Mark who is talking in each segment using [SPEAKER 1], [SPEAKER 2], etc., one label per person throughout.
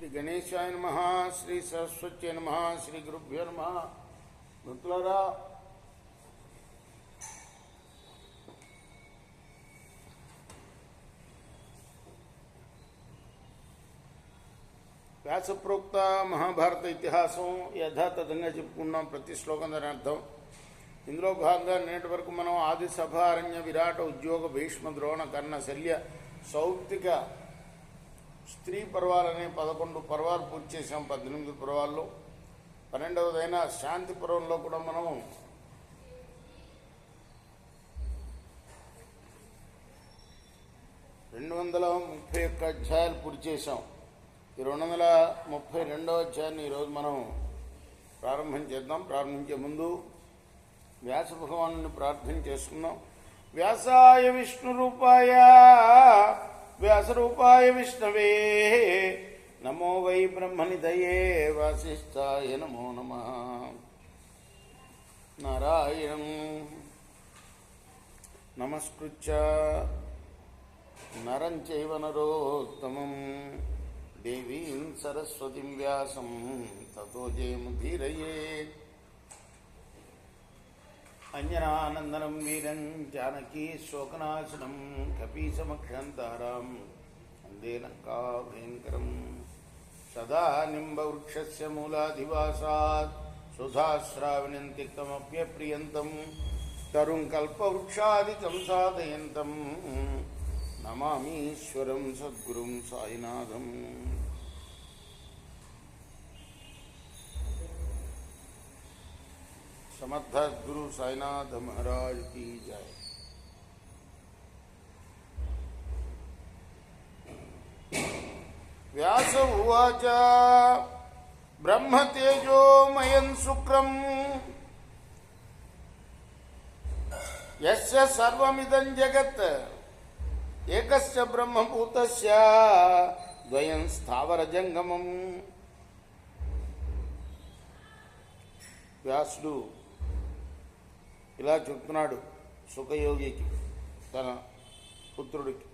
[SPEAKER 1] శ్రీ గణేశాయ నమః, శ్రీ సరస్వత్యై నమః, శ్రీ గురుభ్యో నమః. మిత్రులారా, వ్యాసప్రోక్త మహాభారత ఇతిహాసం యథాతథంగా చెప్పుకున్నాం. ప్రతి శ్లోకం దాని అర్థం. ఇందులో భాగంగా నేటి వరకు మనం ఆది సభ, అరణ్య, విరాట, ఉద్యోగ, భీష్మ, ద్రోణ, కర్ణ, శల్య, సౌప్తిక, స్త్రీ పర్వాలనే 11 పర్వాలు పూర్తి చేసాం. 18 పర్వాల్లో 12వదైన శాంతి పర్వంలో కూడా మనం అధ్యాయాలు పూర్తి చేసాం. ఈ 232వ అధ్యాయాన్ని ఈరోజు మనం ప్రారంభం చేద్దాం. ప్రారంభించే ముందు వ్యాస భగవాను ప్రార్థన చేసుకున్నాం. వ్యాసాయ విష్ణు రూపాయ వ్యాసరూపాయ విష్ణవే నమో వై బ్రహ్మనిధయే వాసిష్ఠాయ నమో నమః. నారాయణం నమస్కృత్య నరం చైవ నరోత్తమం దేవీం సరస్వతిం వ్యాసం తతో జయముదీరయేత్. అంజనానందనం వీరం జానకీ శోకనాశనం కపీసమక్షంతారాం వందే లంకాభయంకరం. సదా నింబవృక్షస్య మూలాధివాసాత్ సుధాశ్రావణం తిక్తమప్యప్రియంతం తరుం కల్పవృక్షాదికం సాధయంతం నమామీశ్వరం సద్గురుం సాయినాథం. समर्थ गुरु साईनाथ महाराज की जय. व्यास उवाच ब्रह्म तेजोमयं शुक्रं यस्य सर्वमिदं जगत् एकस्य ब्रह्मभूतस्य द्वयं स्थावरजंगमम्. వ్యాసుడు ఇలా చెప్తున్నాడు సుఖయోగికి, తన పుత్రుడికి.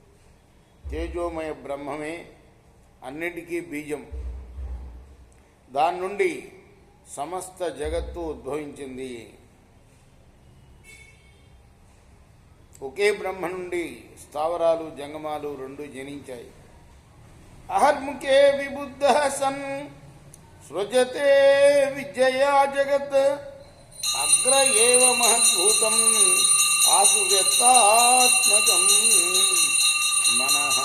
[SPEAKER 1] తేజోమయ బ్రహ్మమే అన్నిటికీ బీజం. దాని నుండి సమస్త జగత్తు ఉద్భవించింది. ఒకే బ్రహ్మ నుండి స్థావరాలు, జంగమాలు రెండు జనించాయి. అహర్ముఖే విబుద్ధ సన్ సృజతే విద్యయా జగత్ అగ్ర ఏవ మహద్భూతం ఆసు వ్యక్తాత్మకం మనః.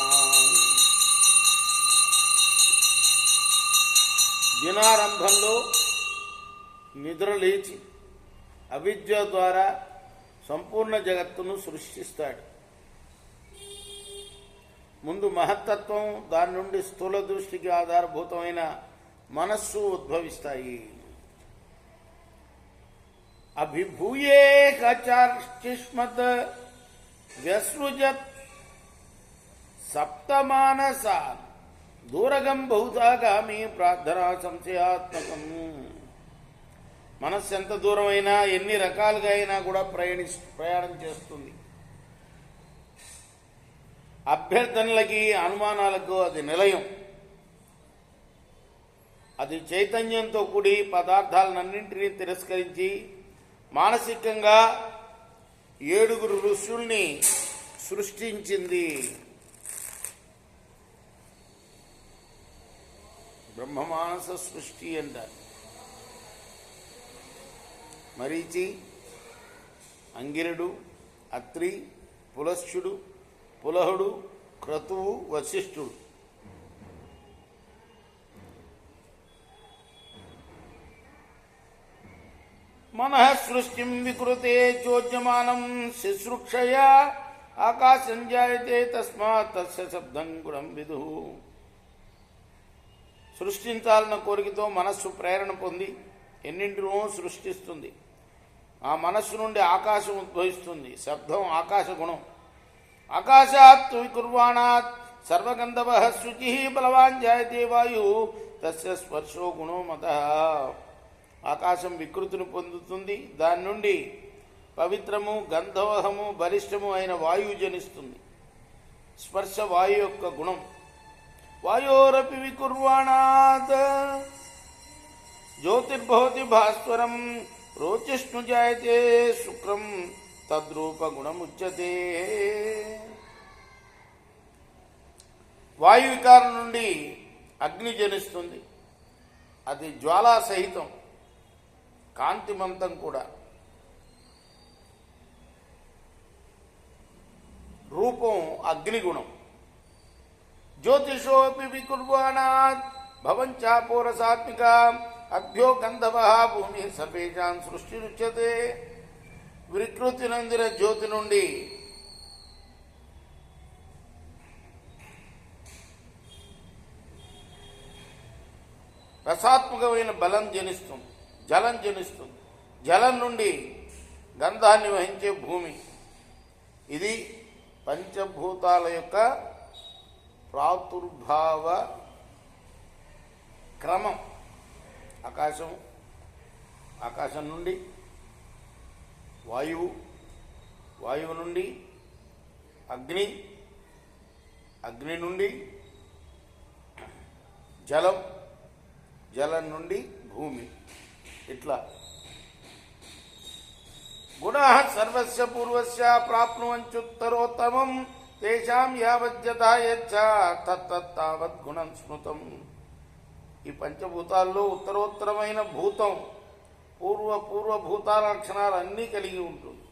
[SPEAKER 1] దినారంభంలో నిద్రలేచి అవిద్య ద్వారా సంపూర్ణ జగత్తును సృష్టిస్తాడు. ముందు మహత్తత్వం, దాని నుండి స్థూల దృష్టికి ఆధారభూతమైన మనస్సు ఉద్భవిస్తాయి. అభిభూయే కచార్చిష్మత్ వ్యసృజత్ సప్తమానసాన్ దూరగం బహుతాగామి ప్రార్థనా సంశయాత్మకం. మనస్సు ఎంత దూరమైనా, ఎన్ని రకాలుగా అయినా కూడా ప్రయాణం చేస్తుంది. అభ్యర్థనలకి, అనుమానాలకు అది నిలయం. అది చైతన్యంతో కూడి పదార్థాలన్నింటినీ తిరస్కరించి మానసికంగా 7 ఋషుల్ని సృష్టించింది. బ్రహ్మమానస సృష్టి అంటారు. మరీచి, అంగిరుడు, అత్రి, పులస్త్యుడు, పులహుడు, క్రతువు, వశిష్ఠుడు. మనః సృష్టిం వికృతే చోద్యమానం శుశ్రూక్షయా ఆకాశం జాయతే తస్మాత్ తస్య శబ్దం గుణం విదుః. సృష్టించాలన్న కోరికతో మనస్సు ప్రేరణ పొంది ఎన్నింటినో సృష్టిస్తుంది. ఆ మనస్సు నుండి ఆకాశం ఉద్భవిస్తుంది. శబ్దం ఆకాశ గుణం. ఆకాశాత్ వికుర్వాణాత్ సర్వగంధవః శుచిః బలవాన్ జాయతే వాయు తస్య స్పర్శో గుణో మతః. ఆకాశం వికృతిని పొందుతుంది. దాని నుండి పవిత్రము, గంధవహము, బలిష్టము అయిన వాయువు జనిస్తుంది. స్పర్శ వాయు యొక్క గుణం. వాయోరపి వికుర్వాణాత్ జ్యోతిర్భవతి భాస్వరం రోచిష్ణు జాయతే శుక్రం తద్రూపగుణముచ్యతే. వాయు వికారం నుండి అగ్ని జనిస్తుంది. అది జ్వాలా సహితం, కాంతిమంతం కూడా. రూపం అగ్నిగుణం. జ్యోతిషోపి వికుర్వాణాత్ భవంచాపోరసాత్మిక అభ్యో గంధవ భూమి సపేషాన్ సృష్టిరుచ్యతే. వికృతి నందిన జ్యోతి నుండి రసాత్మకమైన బలం జనిస్తుంది, జలం జనిస్తుంది. జలం నుండి గంధాన్ని వహించే భూమి. ఇది పంచభూతాల యొక్క ప్రాదుర్భావ క్రమం. ఆకాశం నుండి వాయువు, వాయువు నుండి అగ్ని, అగ్ని నుండి జలం, జలం నుండి భూమి. ఇట్లా గుణః సర్వస్య పూర్వస్య ప్రాప్నువంచుత్తరోత్తమం తేషాం యావజ్జతా యచ్చ తత్తత్తావత్ గుణం స్మృతం. ఈ పంచభూతాల్లో ఉత్తరోత్తరమైన భూతం పూర్వభూతాల లక్షణాలు అన్నీ కలిగి ఉంటుంది.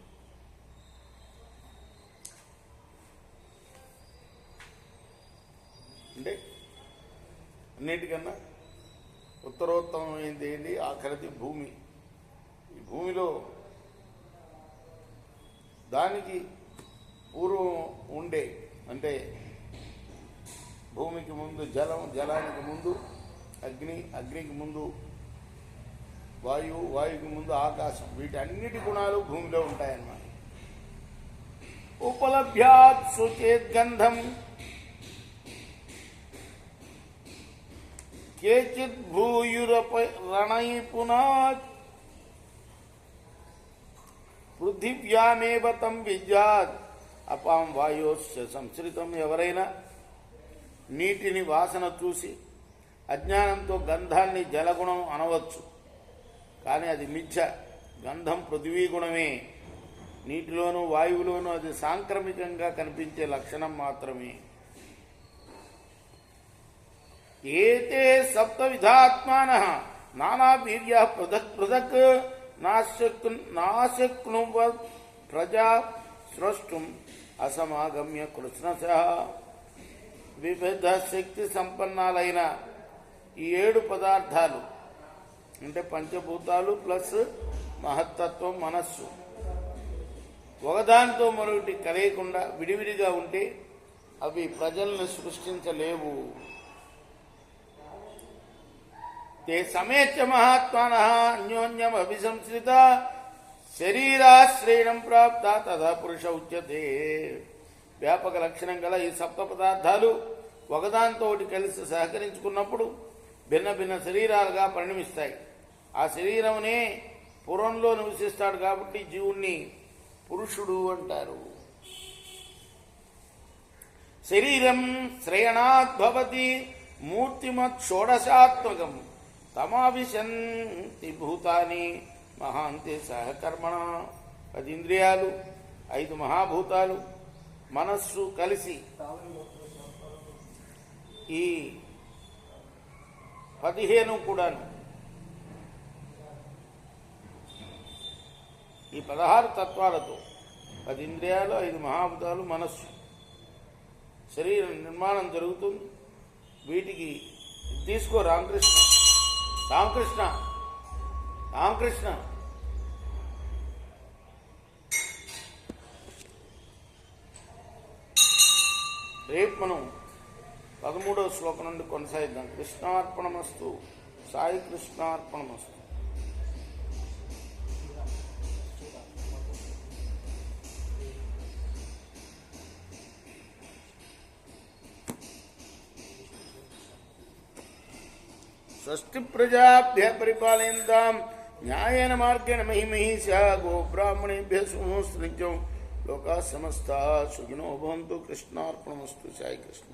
[SPEAKER 1] అంటే అన్నిటికన్నా ఉత్తరోత్తమైంది ఏంటి? ఆఖరిది భూమి. ఈ భూమిలో దానికి పూర్వం ఉండే, అంటే భూమికి ముందు జలం, జలానికి ముందు అగ్ని, అగ్నికి ముందు వాయువు, వాయువుకి ముందు ఆకాశం. వీటన్నిటి గుణాలు భూమిలో ఉంటాయన్నమాట. ఉపలభ్యాత్ సుచేద్గంధం కేచిత్ భూయురపణైపునాత్ పృథివ్యామేవ తం విద్యాత్ అపాం వాయోస్య సంశ్రితం. ఎవరైనా నీటిని వాసన చూసి అజ్ఞానంతో గంధాన్ని జలగుణం అనవచ్చు, కానీ అది మిథ్య. గంధం పృథివీ గుణమే. నీటిలోనూ వాయువులోనూ అది సాంక్రమికంగా కనిపించే లక్షణం మాత్రమే. ఏతే సప్త విధాత్మానః నానా వీర్య పృథక్ పృథక్ నాశక్నువ ప్రజా స్రష్టుం అసమాగమ్య కృష్ణశః. వివిధ శక్తి సంపన్నాలైన ఈ 7 పదార్థాలు, అంటే పంచభూతాలు ప్లస్ మహత్తత్వం, మనస్సు, ఒకదానితో మరొకటి కలయకుండా విడివిడిగా ఉంటే అవి ప్రజలను సృష్టించలేవు. తే సమేత్య మహాత్మానః అన్యోన్యం అభిసంశ్రిత శరీరాశ్రయణం ప్రాప్త తథా పురుష ఉచ్యతే. వ్యాపక లక్షణం గల ఈ సప్త పదార్థాలు ఒకదానితో ఒకటి కలిసి సహకరించుకున్నప్పుడు భిన్న భిన్న శరీరాలుగా పరిణమిస్తాయి. ఆ శరీరమునే పురంలో నివసిస్తాడు కాబట్టి జీవుణ్ణి పురుషుడు అంటారు. శరీరం శ్రయణాద్భవతి మూర్తిమత్ షోడశాత్మకం తమావిశంతి భూతాని మహాంతే సహకర్మణ. 10 ఇంద్రియాలు, 5 మహాభూతాలు, మనస్సు కలిసి ఈ 15 కూడాను, ఈ 16 తత్వాలతో 10 ఇంద్రియాలు, 5 మహాభూతాలు, మనస్సు, శరీర నిర్మాణం జరుగుతుంది. వీటికి తీసుకో రామకృష్ణ, రామకృష్ణ, రామకృష్ణ. రేపు మనం 13వ శ్లోకం నుండి కొనసాగిద్దాం. కృష్ణార్పణమస్తు. సాయి కృష్ణార్పణమస్తు. స్వస్తి ప్రజాభ్య పరిపాలయంతాం న్యాయేన మార్గేణ మహిమహీషా గోబ్రాహ్మణేభ్య సుమోస్త్రిత్యం లోకా సమస్తా సుఖినో భవంతు. కృష్ణార్పణమస్తు. సాయి కృష్ణ.